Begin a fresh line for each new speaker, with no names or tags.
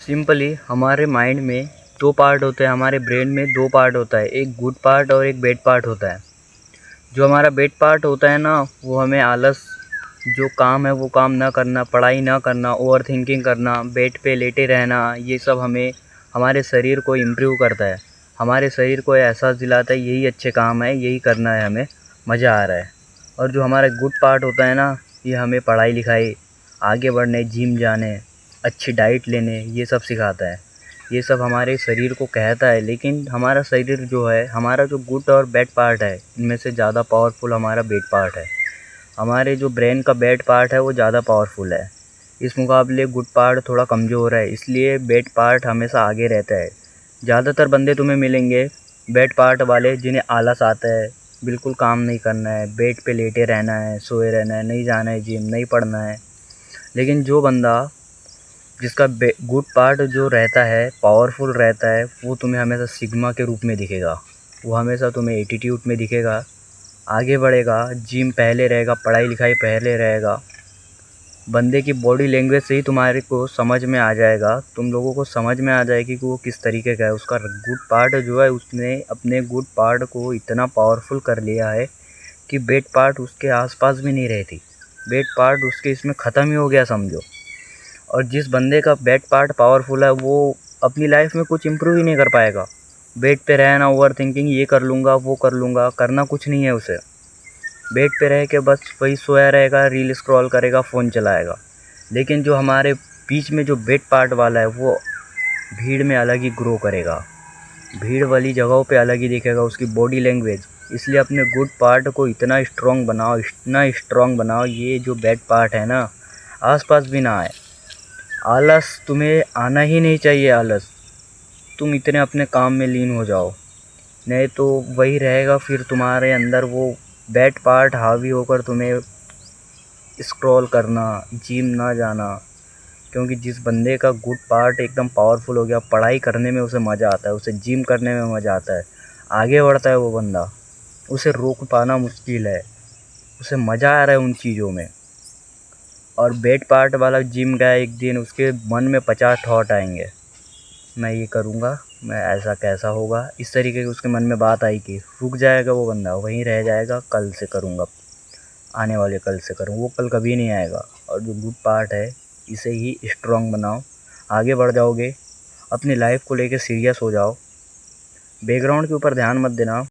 Simply हमारे mind में दो पार्ट होते हैं, हमारे ब्रेन में दो पार्ट होता है, एक गुड पार्ट और एक बैड पार्ट होता है। जो हमारा बैड पार्ट होता है ना, वो हमें आलस, जो काम है वो काम ना करना, पढ़ाई ना करना, ओवर थिंकिंग करना, बेड पे लेटे रहना, ये सब हमें हमारे शरीर को इम्प्रूव करता है। हमारे शरीर को एहसास दिलाता है यही अच्छे काम है, यही करना है, हमें मज़ा आ रहा है। और जो हमारा गुड पार्ट होता है ना, ये हमें पढ़ाई लिखाई, आगे बढ़ने, जिम जाने, अच्छी डाइट लेने, ये सब सिखाता है। ये सब हमारे शरीर को कहता है, लेकिन हमारा शरीर जो है, हमारा जो गुड और बैड पार्ट है, इनमें से ज़्यादा पावरफुल हमारा बैड पार्ट है। हमारे जो ब्रेन का बैड पार्ट है वो ज़्यादा पावरफुल है। इस मुकाबले गुड पार्ट थोड़ा कमज़ोर है, इसलिए बैड पार्ट हमेशा आगे रहता है। ज़्यादातर बंदे तुम्हें मिलेंगे बैड पार्ट वाले, जिन्हें आलस आता है, बिल्कुल काम नहीं करना है, बेड पे लेटे रहना है, सोए रहना है, नहीं जाना है जिम, नहीं पढ़ना है। लेकिन जो बंदा जिसका गुड पार्ट जो रहता है, पावरफुल रहता है, वो तुम्हें हमेशा सिग्मा के रूप में दिखेगा। वो हमेशा तुम्हें एटीट्यूड में दिखेगा, आगे बढ़ेगा, जिम पहले रहेगा, पढ़ाई लिखाई पहले रहेगा। बंदे की बॉडी लैंग्वेज से ही तुम्हारे को समझ में आ जाएगा, तुम लोगों को समझ में आ जाएगी कि वो किस तरीके का है। उसका गुड पार्ट जो है, उसने अपने गुड पार्ट को इतना पावरफुल कर लिया है कि बैड पार्ट उसके आसपास भी नहीं रहती। बैड पार्ट उसके इसमें ख़त्म ही हो गया समझो। और जिस बंदे का बैड पार्ट पावरफुल है, वो अपनी लाइफ में कुछ इम्प्रूव ही नहीं कर पाएगा। बेड पे रहना, ओवर थिंकिंग, ये कर लूँगा, वो कर लूँगा, करना कुछ नहीं है उसे। बेड पे रह के बस वही सोया रहेगा, रील स्क्रॉल करेगा, फ़ोन चलाएगा। लेकिन जो हमारे बीच में जो बैड पार्ट वाला है, वो भीड़ में अलग ही ग्रो करेगा, भीड़ वाली जगहों पे अलग ही दिखेगा उसकी बॉडी लैंग्वेज। इसलिए अपने गुड पार्ट को इतना स्ट्रॉन्ग बनाओ, इतना स्ट्रॉन्ग बनाओ, ये जो बैड पार्ट है ना, आसपास भी ना आए। आलस तुम्हें आना ही नहीं चाहिए। आलस, तुम इतने अपने काम में लीन हो जाओ, नहीं तो वही रहेगा फिर तुम्हारे अंदर वो बैड पार्ट हावी होकर तुम्हें स्क्रॉल करना, जिम ना जाना। क्योंकि जिस बंदे का गुड पार्ट एकदम पावरफुल हो गया, पढ़ाई करने में उसे मज़ा आता है, उसे जिम करने में मज़ा आता है, आगे बढ़ता है वो बंदा, उसे रोक पाना मुश्किल है, उसे मज़ा आ रहा है उन चीज़ों में। और बैड पार्ट वाला जिम गया एक दिन, उसके मन में 50 थॉट आएंगे, मैं ये करूँगा, मैं ऐसा कैसा होगा, इस तरीके की उसके मन में बात आई कि रुक जाएगा वो बंदा, वहीं रह जाएगा, कल से करूँगा, आने वाले कल से करूँ, वो कल कभी नहीं आएगा। और जो गुड पार्ट है, इसे ही स्ट्रॉन्ग बनाओ, आगे बढ़ जाओगे, अपनी लाइफ को लेके सीरियस हो जाओ, बैकग्राउंड के ऊपर ध्यान मत देना।